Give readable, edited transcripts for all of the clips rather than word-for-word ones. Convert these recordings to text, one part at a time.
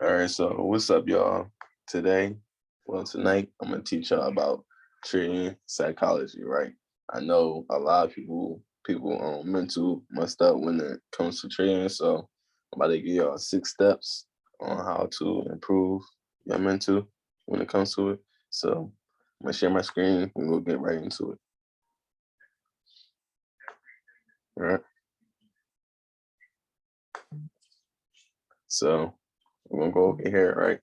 All right, so what's up, y'all? Today, tonight, I'm gonna teach y'all about trading psychology, right? I know a lot of people mental messed up when it comes to trading, so I'm about to give y'all 6 steps on how to improve your mental when it comes to it. So I'm gonna share my screen and we'll get right into it. All right. So we're gonna go over here, right?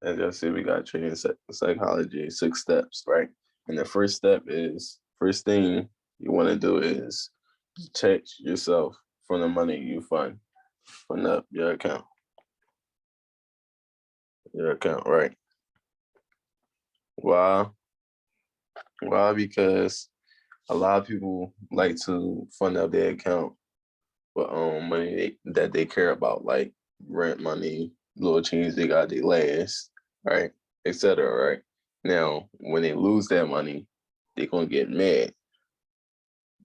As y'all see, we got trading psychology, 6 steps, right? And the first thing you want to do is detach yourself from the money you fund up your account, right? Why? Why? Because a lot of people like to fund up their account with money that they care about, like rent money, little change they got they last, right, etc. Right. Now, when they lose that money, they're gonna get mad,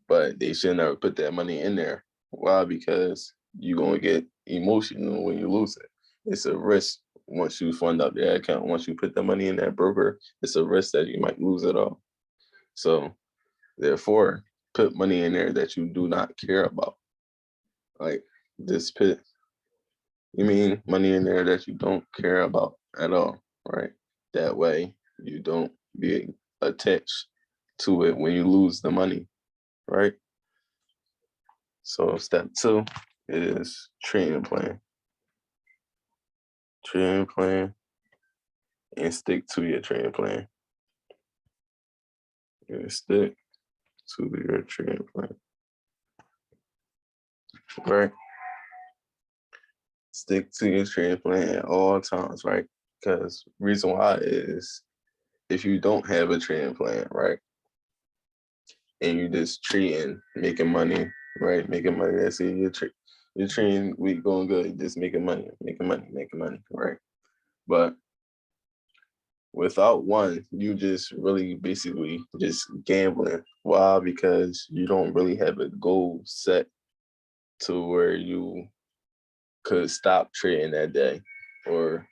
but they should never put that money in there. Why? Because you're gonna get emotional when you lose it. It's a risk once you fund up that account. Once you put the money in that broker, it's a risk that you might lose it all. So therefore, put money in there that you do not care about. Like this put you mean money in there that you don't care about at all, right? That way you don't be attached to it when you lose the money, right? So step 2 is trading plan. Trading plan and stick to your trading plan. And stick to your trading plan. Right? Stick to your trading plan at all times, right? Because reason why is if you don't have a trading plan, right? And you just trading, making money, right? Making money. That's it. You're trading week going good, just making money, making money, right? But without one, you just really basically just gambling. Why? Because you don't really have a goal set to where you could stop trading that day. Or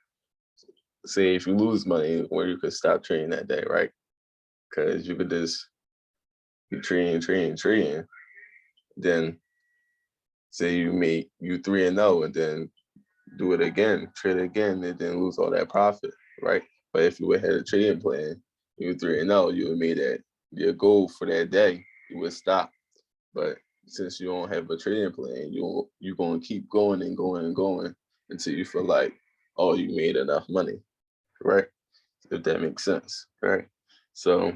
say if you lose money, where you could stop trading that day, right? Because you could just be trading. Then say you 3-0 and then do it again, trade again, and then lose all that profit, right? But if you would had a trading plan, you 3-0, you would made that your goal for that day, you would stop. But since you don't have a trading plan, you're gonna keep going and going and going until you feel like, oh, you made enough money, right? If that makes sense, right? So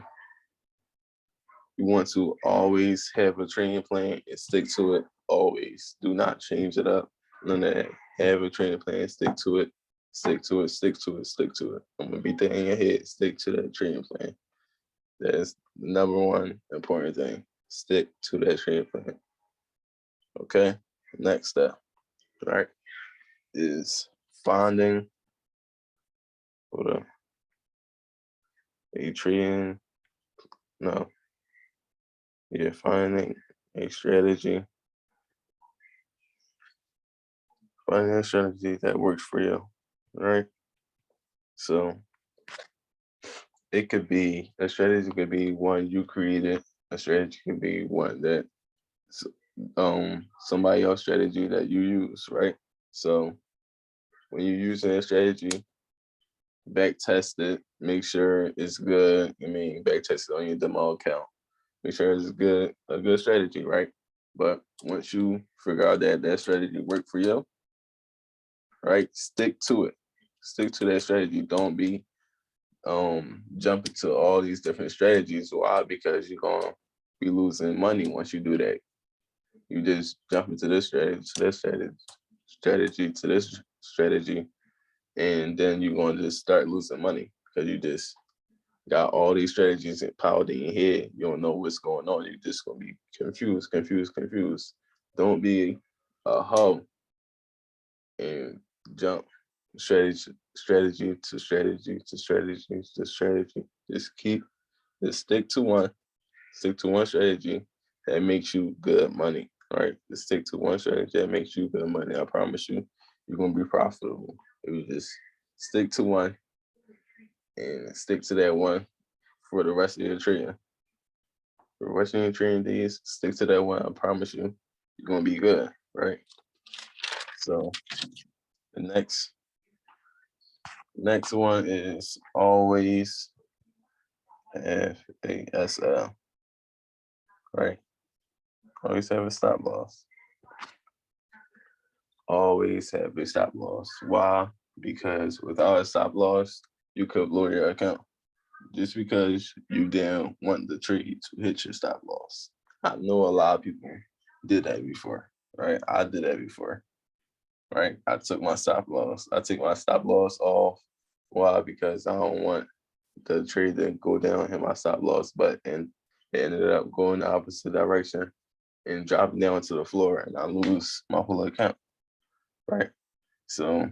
you want to always have a training plan and stick to it always. Do not change it up. None of that. Have a training plan, stick to it, stick to it, stick to it, stick to it. I'm gonna beat that in your head. Stick to that training plan. That is the number one important thing. Stick to that training plan. Okay. Next step, right, is finding hold up. A trading no. Yeah, finding a strategy. Finding a strategy that works for you. Right? So it could be a strategy could be one you created. A strategy could be one that somebody else strategy that you use, right? So when you're using a strategy, back test it, make sure it's good. I mean, back test it on your demo account. Make sure it's a good strategy, right? But once you figure out that that strategy worked for you, right, stick to it. Stick to that strategy. Don't be jump into all these different strategies. Why? Because you're gonna be losing money once you do that. You just jump into this strategy to this strategy, and then you're gonna just start losing money because you just got all these strategies piled in your head. You don't know what's going on. You're just gonna be confused. Don't be a hoe and jump strategy. Just stick to one strategy that makes you good money. Right? Just stick to one strategy that makes you good money. I promise you, you're gonna be profitable. If you just stick to one and stick to that one for the rest of your trading. For the rest of your trading days, stick to that one. I promise you, you're gonna be good, right? So the next one is always have a SL, right? Always have a stop loss. Always have a stop loss. Why? Because without a stop loss, you could blow your account just because you didn't want the trade to hit your stop loss. I know a lot of people did that before, right? I did that before, right? I took my stop loss. I take my stop loss off. Why? Because I don't want the trade to go down, hit my stop loss, but and it ended up going the opposite direction and dropping down to the floor, and I lose my whole account, right? So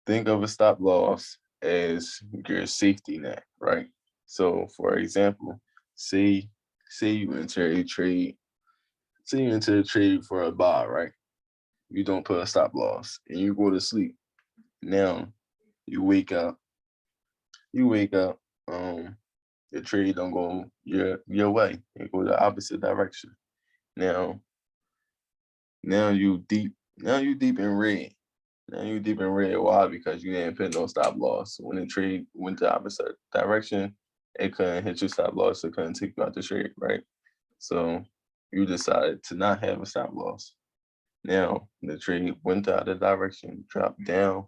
think of a stop loss as your safety net, right? So for example, say you enter a trade, say you enter a trade for a buy, right? You don't put a stop loss and you go to sleep. Now you wake up, um, the trade don't go your way. It go the opposite direction. Now you deep in red. Now you deep in red. Why? Because you didn't put no stop loss. When the trade went the opposite direction, it couldn't hit your stop loss. It couldn't take you out the trade, right? So you decided to not have a stop loss. Now the trade went the other direction, dropped down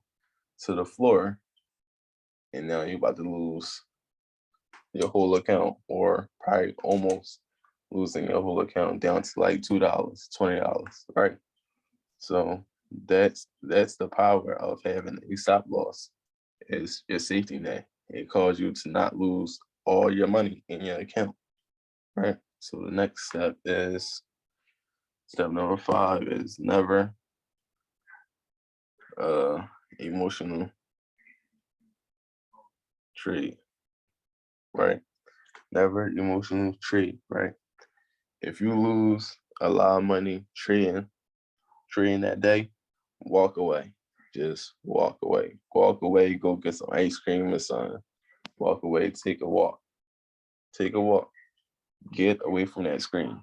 to the floor, and now you're about to lose your whole account, or probably almost losing your whole account down to like $2, $20, right? So that's the power of having a stop loss. Is your safety net. It calls you to not lose all your money in your account, right? So the next step is step number 5 is never emotional trade, right? Never emotional trade, right? If you lose a lot of money trading that day, walk away. Just walk away. Walk away, go get some ice cream or something. Walk away, take a walk. Take a walk. Get away from that screen.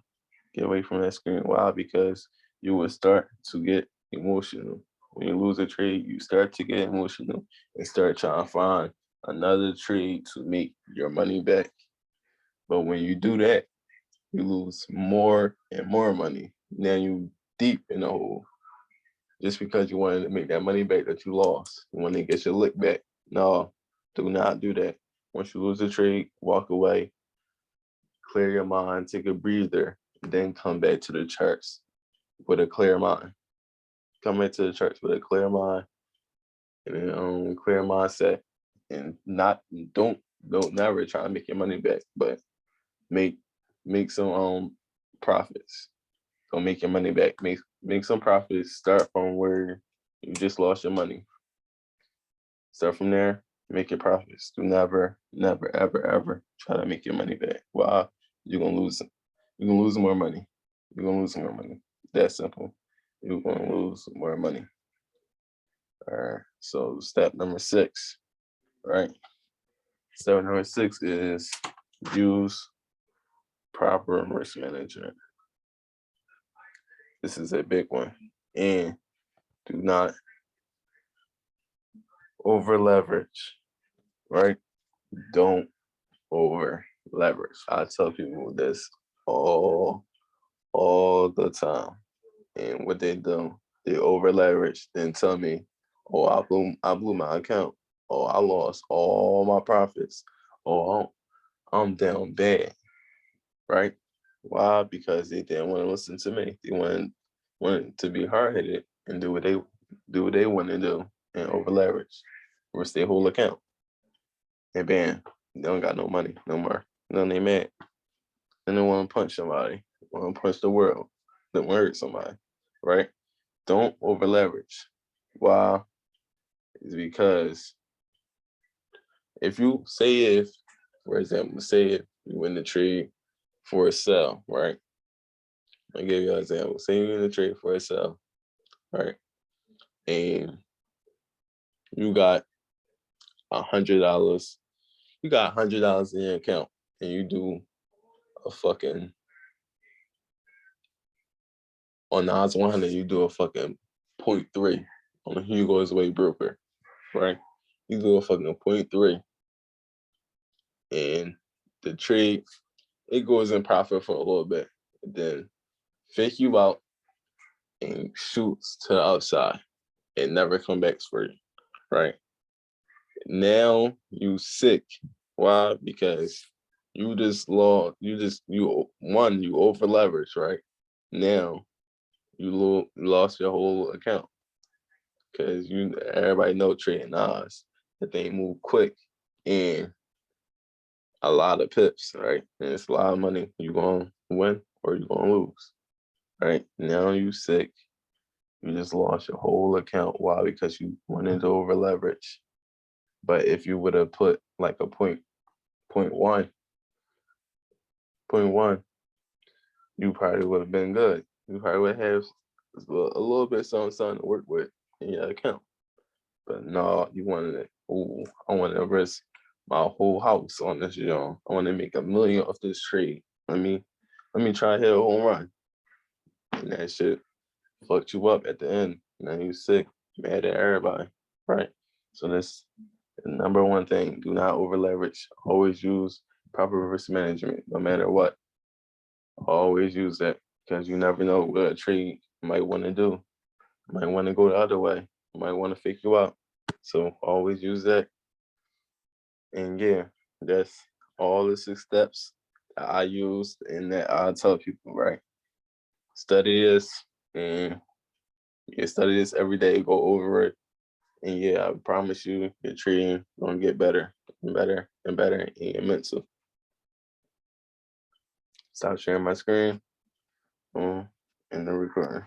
Get away from that screen. Why? Because you will start to get emotional. When you lose a trade, you start to get emotional and start trying to find another trade to make your money back. But when you do that, you lose more and more money. Now you deep in the hole just because you wanted to make that money back that you lost. You want to get your lick back. No, do not do that. Once you lose a trade, walk away, clear your mind, take a breather, then come back to the charts with a clear mind. Come back to the charts with a clear mind and a clear mindset, and don't never try to make your money back, but make some profits. Don't make your money back. Make some profits. Start from where you just lost your money. Start from there. Make your profits. Do never, ever try to make your money back. Wow, you're gonna lose. You're gonna lose more money. You're gonna lose more money. That simple. You're gonna lose more money. All right. So step number 6, right? Step number 6 is use proper risk management. This is a big one. And do not over leverage, right? Don't over leverage. I tell people this all the time. And what they do, they over leverage, then tell me, oh, I blew my account. Oh, I lost all my profits. Oh, I'm down bad, right? Why? Because they didn't want to listen to me. They wanted to be hard headed and do what they want to do and over leverage, risk their whole account. And bam, they don't got no money no more. Then they mad. And they want to punch somebody. Want to punch the world. They want to hurt somebody, right? Don't over leverage. Why? Is because if, for example, say if you win the trade for a sell, right? I give you an example. Say you win the trade for a sell. right? And you got $100. You got $100 in your account, and you do a fucking on the odds 100. You do a fucking 0.3 on the Hugo is way broker, right? You do a fucking 0.3, and the trade it goes in profit for a little bit, and then fake you out and shoots to the outside and never come back for you, right? Now you sick. Why? Because you just lost. You over leverage, right? Now you lost your whole account because everybody know trading odds that they move quick and a lot of pips, right? And it's a lot of money. You gonna win or you gonna lose, right? Now you sick. You just lost your whole account. Why? Because you went into over leverage. But if you would have put like a point one, you probably would have been good. You probably would have a little bit something to work with in your account. But no, you wanted to, I want to risk my whole house on this, I want to make $1 million off this trade. Let me try to hit a home run. And that shit fucked you up at the end. Now you sick, mad at everybody, right? So that's the number one thing. Do not over leverage. Always use proper risk management, no matter what. Always use that because you never know what a trade might want to do. You might want to go the other way. You might want to fake you out. So always use that. And yeah, that's all the 6 steps that I use and that I tell people, right? Study this and study this every day, go over it. And yeah, I promise you your trading gonna get better and better and better in your mental. Stop sharing my screen. In the recording.